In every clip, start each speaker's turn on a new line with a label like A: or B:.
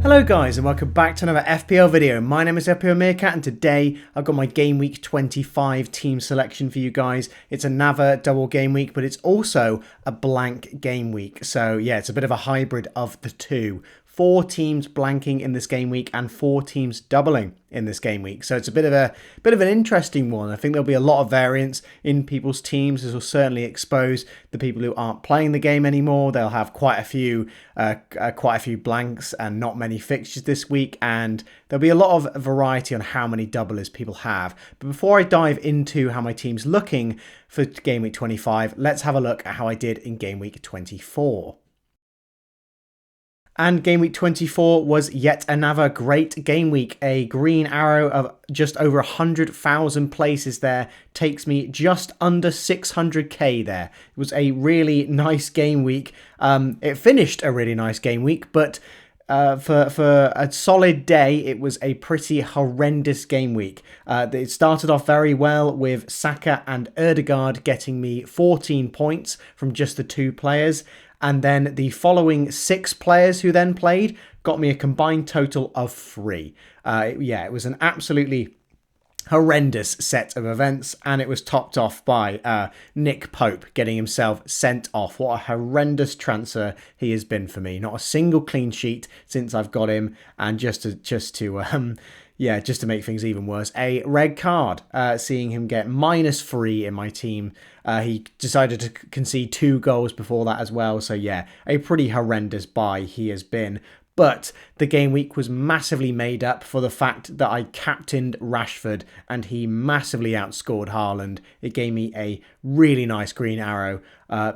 A: Hello guys and welcome back to another FPL video. My name is FPL Meerkat and today I've got my Game Week 25 team selection for you guys. It's another double game week, but it's also a blank game week. So yeah, it's a bit of a hybrid of the two. 4 teams blanking in this game week and 4 teams doubling in this game week. So it's a bit of an interesting one. I think there'll be a lot of variance in people's teams. This will certainly expose the people who aren't playing the game anymore. They'll have quite a few blanks and not many fixtures this week, and there'll be a lot of variety on how many doublers people have. But before I dive into how my team's looking for game week 25, let's have a look at how I did in game week 24. And game week 24 was yet another great game week. A green arrow of just over 100,000 places there takes me just under 600k there. It was a really nice game week. It finished a really nice game week, but for a solid day, it was a pretty horrendous game week. It started off very well with Saka and Ødegaard getting me 14 points from just the 2 players. And then the following 6 players who then played got me a combined total of 3. Yeah, it was an absolutely horrendous set of events, and it was topped off by Nick Pope getting himself sent off. What a horrendous transfer he has been for me. Not a single clean sheet since I've got him, and just to make things even worse, a red card, seeing him get -3 in my team. He decided to concede 2 goals before that as well. So yeah, a pretty horrendous buy he has been. But the game week was massively made up for the fact that I captained Rashford and he massively outscored Haaland. It gave me a really nice green arrow.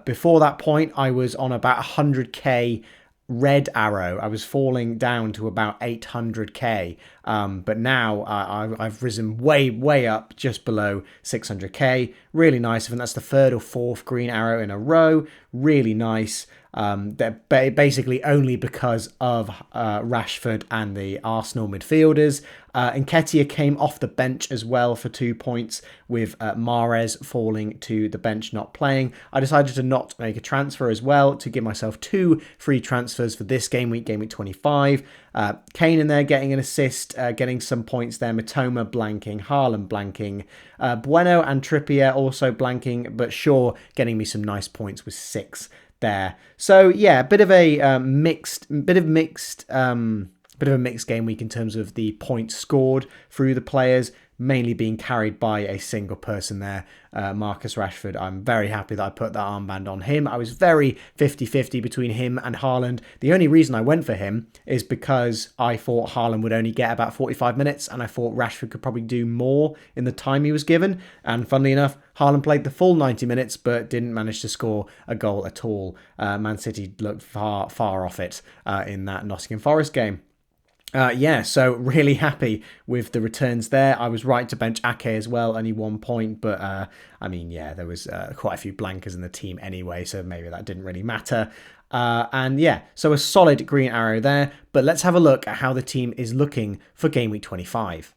A: Before that point, I was on about 100k red arrow. I was falling down to about 800k, but now I've risen way up, just below 600k. Really nice. I think that's the 3rd or 4th green arrow in a row. Really nice. Basically only because of Rashford and the Arsenal midfielders. Nketiah came off the bench as well for 2 points, with Mahrez falling to the bench, not playing. I decided to not make a transfer as well to give myself 2 free transfers for this game week 25. Kane in there getting an assist, getting some points there. Matoma blanking, Haaland blanking, Bueno and Trippier also blanking, but Shaw getting me some nice points with 6 there. So yeah, a bit of a mixed game week in terms of the points scored through the players, mainly being carried by a single person there, Marcus Rashford. I'm very happy that I put that armband on him. I was very 50-50 between him and Haaland. The only reason I went for him is because I thought Haaland would only get about 45 minutes, and I thought Rashford could probably do more in the time he was given. And funnily enough, Haaland played the full 90 minutes, but didn't manage to score a goal at all. Man City looked far off it in that Nottingham Forest game. Yeah, so really happy with the returns there. I was right to bench Ake as well, only 1 point, but I mean, yeah, there was quite a few blankers in the team anyway, so maybe that didn't really matter. And yeah, so a solid green arrow there, but let's have a look at how the team is looking for game week 25.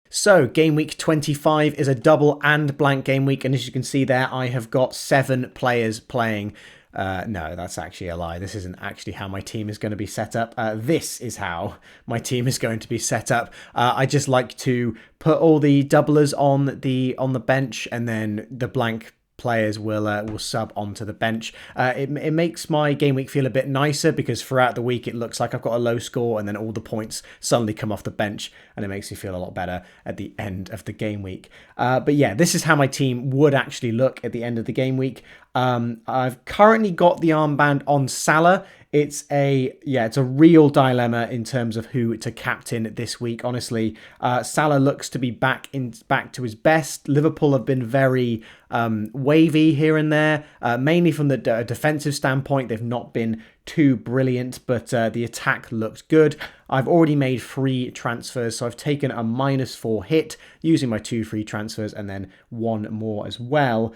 A: So game week 25 is a double and blank game week, and as you can see there, I have got 7 players playing. No, that's actually a lie. This isn't actually how my team is going to be set up. This is how my team is going to be set up. I just like to put all the doublers on the bench, and then the blank players will sub onto the bench. It makes my game week feel a bit nicer, because throughout the week it looks like I've got a low score, and then all the points suddenly come off the bench, and it makes me feel a lot better at the end of the game week. But yeah, this is how my team would actually look at the end of the game week. I've currently got the armband on SALAH. It's a real dilemma in terms of who to captain this week. Honestly, SALAH looks to be back to his best. Liverpool have been very wavy here and there, mainly from the defensive standpoint. They've not been too brilliant, but the attack looked good. I've already made 3 transfers, so I've taken a -4 hit using my 2 free transfers, and then 1 more as well.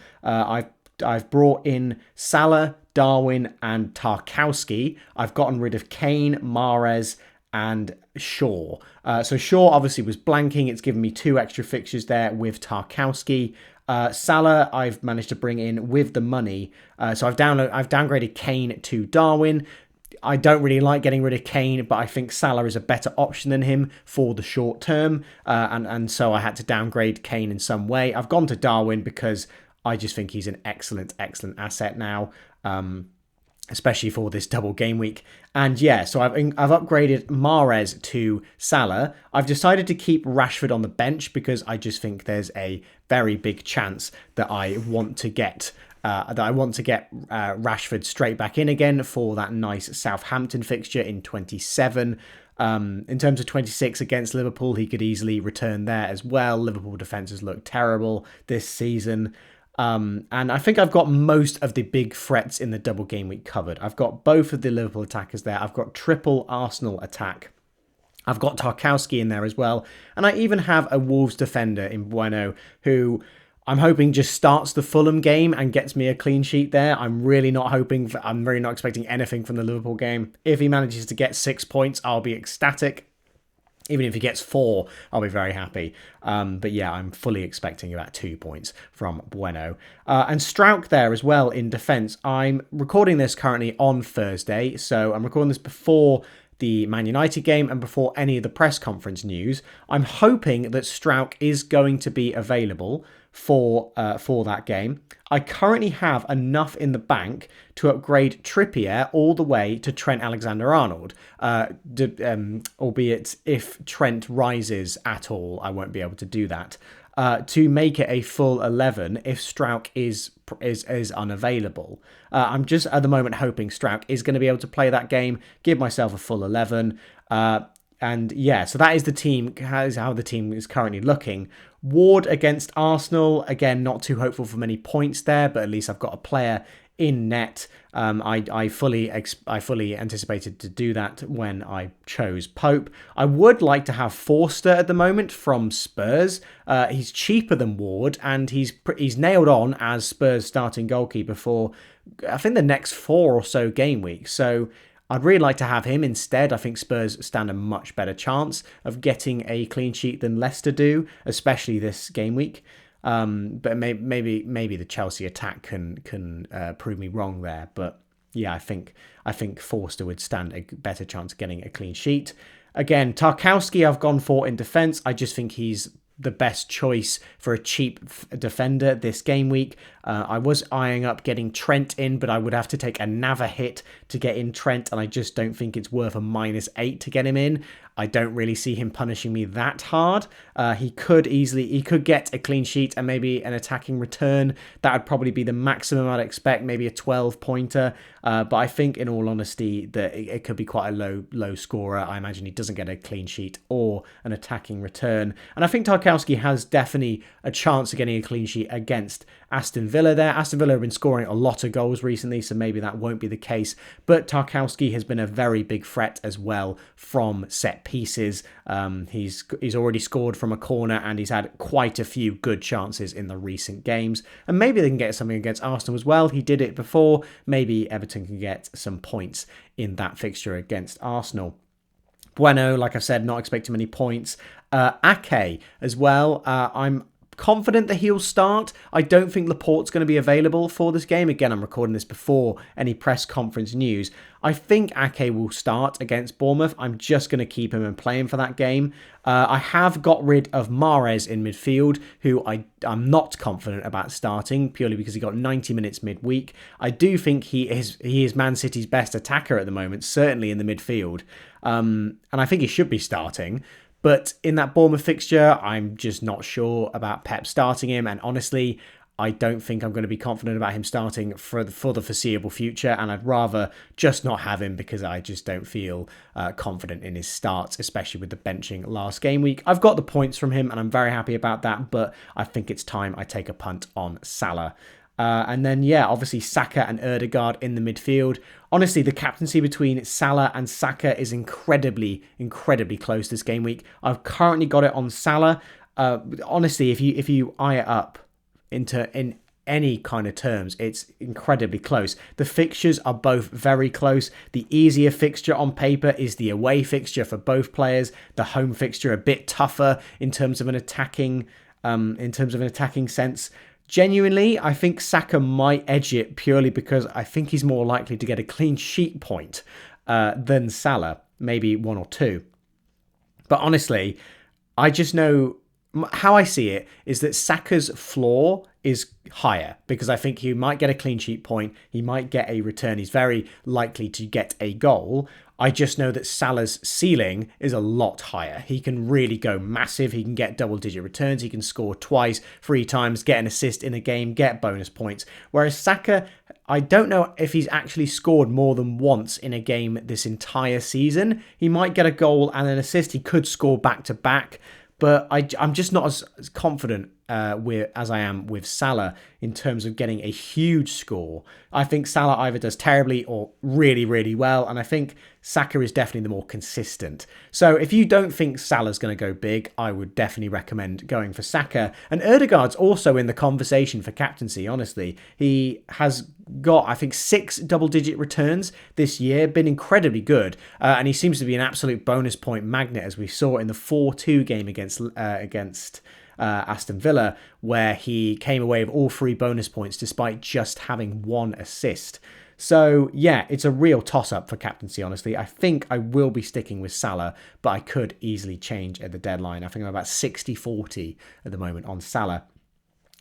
A: I've brought in SALAH, Darwin and Tarkowski. I've gotten rid of Kane, Mahrez and Shaw. So Shaw obviously was blanking. It's given me 2 extra fixtures there with Tarkowski. SALAH I've managed to bring in with the money. So I've downgraded Kane to Darwin. I don't really like getting rid of Kane, but I think Salah is a better option than him for the short term. And so I had to downgrade Kane in some way. I've gone to Darwin because I just think he's an excellent asset now. Especially for this double game week. And yeah, so I've upgraded Mahrez to Salah. I've decided to keep Rashford on the bench because I just think there's a very big chance that I want to get Rashford straight back in again for that nice Southampton fixture in 27. In terms of 26 against Liverpool, he could easily return there as well. Liverpool defences look terrible this season. And I think I've got most of the big threats in the double game week covered. I've got both of the Liverpool attackers there. I've got triple Arsenal attack. I've got Tarkowski in there as well. And I even have a Wolves defender in Bueno, who I'm hoping just starts the Fulham game and gets me a clean sheet there. I'm really not expecting anything from the Liverpool game. If he manages to get 6 points, I'll be ecstatic. Even if he gets 4, I'll be very happy. But yeah, I'm fully expecting about 2 points from Bueno. And Struijk there as well in defence. I'm recording this currently on Thursday, so I'm recording this before the Man United game and before any of the press conference news. I'm hoping that Struijk is going to be available for that game. I currently have enough in the bank to upgrade Trippier all the way to Trent Alexander-Arnold. Albeit if Trent rises at all, I won't be able to do that. To make it a full 11 if Struijk is unavailable. I'm just at the moment hoping Struijk is going to be able to play that game, give myself a full 11. And yeah, so that is the team, how the team is currently looking. Ward against Arsenal, again, not too hopeful for many points there, but at least I've got a player in net. I fully anticipated to do that when I chose Pope. I would like to have Forster at the moment from Spurs. He's cheaper than Ward, and he's nailed on as Spurs starting goalkeeper for, I think, the next 4 or so game weeks. So I'd really like to have him instead. I think Spurs stand a much better chance of getting a clean sheet than Leicester do, especially this game week. But maybe the Chelsea attack can prove me wrong there. But yeah, I think Forster would stand a better chance of getting a clean sheet. Again, Tarkowski I've gone for in defence. I just think he's the best choice for a cheap defender this game week. I was eyeing up getting Trent in, but I would have to take a Nava hit to get in Trent, and I just don't think it's worth a -8 to get him in. I don't really see him punishing me that hard. He could get a clean sheet and maybe an attacking return. That would probably be the maximum I'd expect, maybe a 12-pointer. But I think, in all honesty, that it could be quite a low scorer. I imagine he doesn't get a clean sheet or an attacking return. And I think Tarkowski has definitely a chance of getting a clean sheet against Aston Villa there. Aston Villa have been scoring a lot of goals recently, so maybe that won't be the case. But Tarkowski has been a very big threat as well from set pieces. He's already scored from a corner, and he's had quite a few good chances in the recent games. And maybe they can get something against Arsenal as well. He did it before. Maybe Everton can get some points in that fixture against Arsenal. Bueno, like I said, not expecting many points. Ake as well. I'm confident that he'll start. I don't think Laporte's going to be available for this game. Again, I'm recording this before any press conference news. I think Ake will start against Bournemouth. I'm just going to keep him and play him for that game. I have got rid of Mahrez in midfield, who I'm not confident about starting, purely because he got 90 minutes midweek. I do think he is Man City's best attacker at the moment, certainly in the midfield. And I think he should be starting. But in that Bournemouth fixture, I'm just not sure about Pep starting him. And honestly, I don't think I'm going to be confident about him starting for the foreseeable future. And I'd rather just not have him because I just don't feel confident in his starts, especially with the benching last game week. I've got the points from him and I'm very happy about that. But I think it's time I take a punt on Salah. And then, yeah, obviously Saka and Ødegaard in the midfield. Honestly, the captaincy between Salah and Saka is incredibly close this game week. I've currently got it on Salah. Honestly, if you eye it up in any kind of terms, it's incredibly close. The fixtures are both very close. The easier fixture on paper is the away fixture for both players. The home fixture a bit tougher in terms of an attacking sense. Genuinely, I think Saka might edge it purely because I think he's more likely to get a clean sheet point. than Salah, maybe 1 or 2. But honestly, I just know how I see it is that Saka's floor is higher because I think he might get a clean sheet point. He might get a return. He's very likely to get a goal. I just know that Salah's ceiling is a lot higher. He can really go massive. He can get double-digit returns. He can score twice, 3 times, get an assist in a game, get bonus points. Whereas Saka, I don't know if he's actually scored more than once in a game this entire season. He might get a goal and an assist. He could score back-to-back. But I'm just not as confident as I am with Salah in terms of getting a huge score. I think Salah either does terribly or really, really well. And I think Saka is definitely the more consistent. So if you don't think Salah's going to go big, I would definitely recommend going for Saka. And Ødegaard's also in the conversation for captaincy, honestly. He has got, I think, 6 double-digit returns this year, been incredibly good. And he seems to be an absolute bonus point magnet, as we saw in the 4-2 game against Aston Villa, where he came away with all 3 bonus points despite just having 1 assist. So yeah, it's a real toss-up for captaincy, honestly. I think I will be sticking with Salah, but I could easily change at the deadline. I think I'm about 60-40 at the moment on Salah.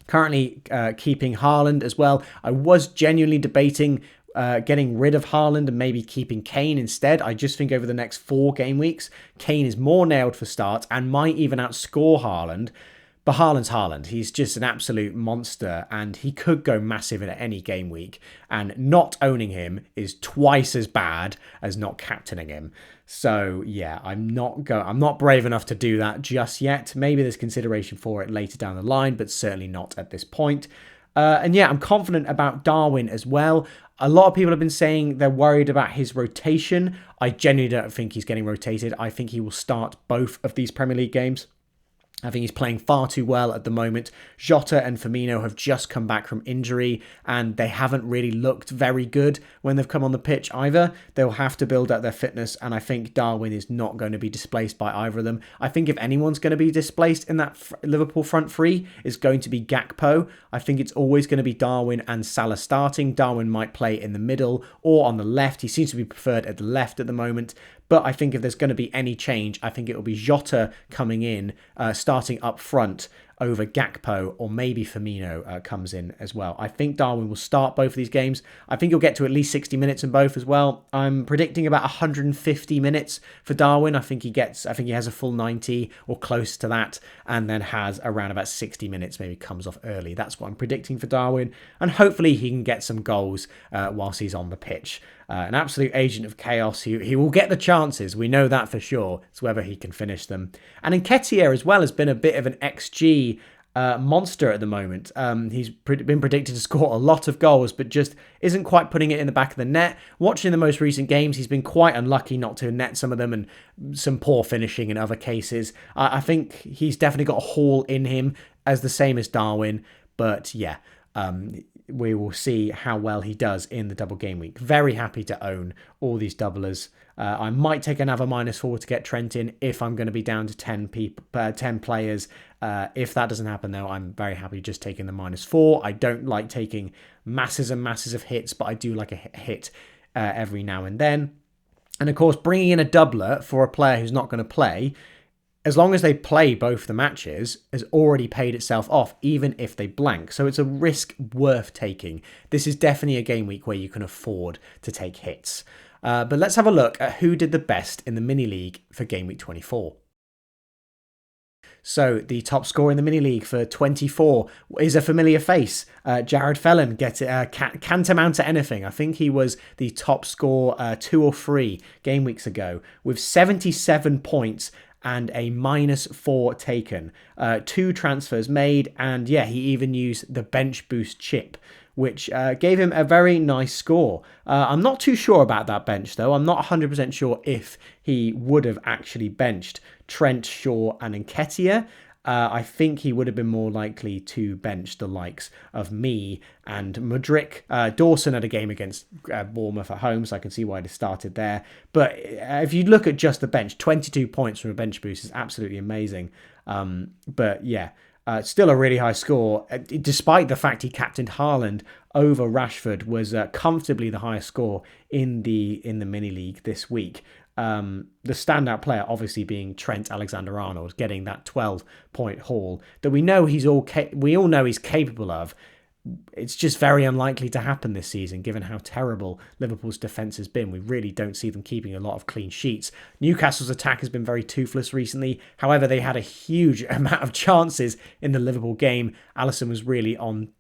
A: Currently keeping Haaland as well. I was genuinely debating getting rid of Haaland and maybe keeping Kane instead. I just think over the next 4 game weeks, Kane is more nailed for starts and might even outscore Haaland. But Haaland's Haaland. He's just an absolute monster and he could go massive in any game week. And not owning him is twice as bad as not captaining him. So yeah, I'm not brave enough to do that just yet. Maybe there's consideration for it later down the line, but certainly not at this point. And yeah, I'm confident about Darwin as well. A lot of people have been saying they're worried about his rotation. I genuinely don't think he's getting rotated. I think he will start both of these Premier League games. I think he's playing far too well at the moment. Jota and Firmino have just come back from injury and they haven't really looked very good when they've come on the pitch either. They'll have to build up their fitness and I think Darwin is not going to be displaced by either of them. I think if anyone's going to be displaced in that Liverpool front three, it's going to be Gakpo. I think it's always going to be Darwin and Salah starting. Darwin might play in the middle or on the left. He seems to be preferred at the left at the moment. But I think if there's going to be any change, I think it will be Jota coming in, starting up front over Gakpo, or maybe Firmino comes in as well. I think Darwin will start both of these games. I think he'll get to at least 60 minutes in both as well. I'm predicting about 150 minutes for Darwin. I think he has a full 90 or close to that, and then has around about 60 minutes, maybe comes off early. That's what I'm predicting for Darwin, and hopefully he can get some goals whilst he's on the pitch. An absolute agent of chaos. He will get the chances. We know that for sure. It's whether he can finish them. And Nketiah as well has been a bit of an XG monster at the moment. He's been predicted to score a lot of goals, but just isn't quite putting it in the back of the net. Watching the most recent games, he's been quite unlucky not to net some of them and some poor finishing in other cases. I think he's definitely got a haul in him, as the same as Darwin. But yeah, we will see how well he does in the double game week. Very happy to own all these doublers. I might take another -4 to get Trent in if I'm going to be down to 10 players. If that doesn't happen, though, I'm very happy just taking the -4. I don't like taking masses and masses of hits, but I do like a hit every now and then. And of course, bringing in a doubler for a player who's not going to play, as long as they play both the matches, has already paid itself off, even if they blank. So it's a risk worth taking. This is definitely a game week where you can afford to take hits. But let's have a look at who did the best in the mini league for game week 24. So the top scorer in the mini league for 24 is a familiar face. Jared Felon can't amount to anything. I think he was the top scorer 2 or 3 game weeks ago with 77 points and a -4 taken. 2 transfers made, and yeah, he even used the bench boost chip, which gave him a very nice score. I'm not too sure about that bench, though. I'm not 100% sure if he would have actually benched Trent, Shaw and Nketiah. I think he would have been more likely to bench the likes of me and Mudryk. Dawson had a game against Bournemouth at home, so I can see why they started there. But if you look at just the bench, 22 points from a bench boost is absolutely amazing. But yeah, Still a really high score, despite the fact he captained Haaland over Rashford, was comfortably the highest score in the mini league this week. The standout player obviously being Trent Alexander-Arnold, getting that 12-point haul that we all know he's capable of. It's just very unlikely to happen this season, given how terrible Liverpool's defence has been. We really don't see them keeping a lot of clean sheets. Newcastle's attack has been very toothless recently. However, they had a huge amount of chances in the Liverpool game. Alisson was really on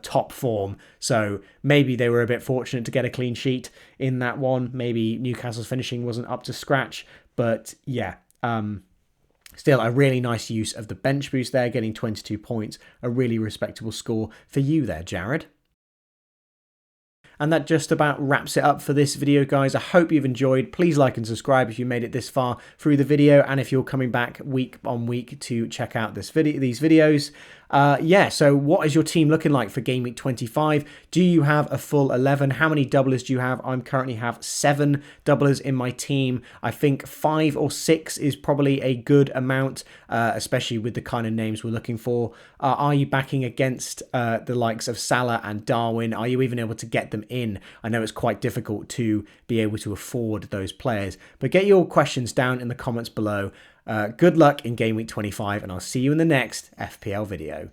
A: top form, so maybe they were a bit fortunate to get a clean sheet in that one. Maybe Newcastle's finishing wasn't up to scratch, but yeah. Still, a really nice use of the bench boost there, getting 22 points, a really respectable score for you there, Jared. And that just about wraps it up for this video, guys. I hope you've enjoyed. Please like and subscribe if you made it this far through the video, and if you're coming back week on week to check out these videos. So what is your team looking like for Game Week 25? Do you have a full 11? How many doublers do you have? I currently have 7 doublers in my team. I think 5 or 6 is probably a good amount, especially with the kind of names we're looking for. Are you backing against the likes of Salah and Darwin? Are you even able to get them in? I know it's quite difficult to be able to afford those players, but get your questions down in the comments below. Good luck in Game Week 25, and I'll see you in the next FPL video.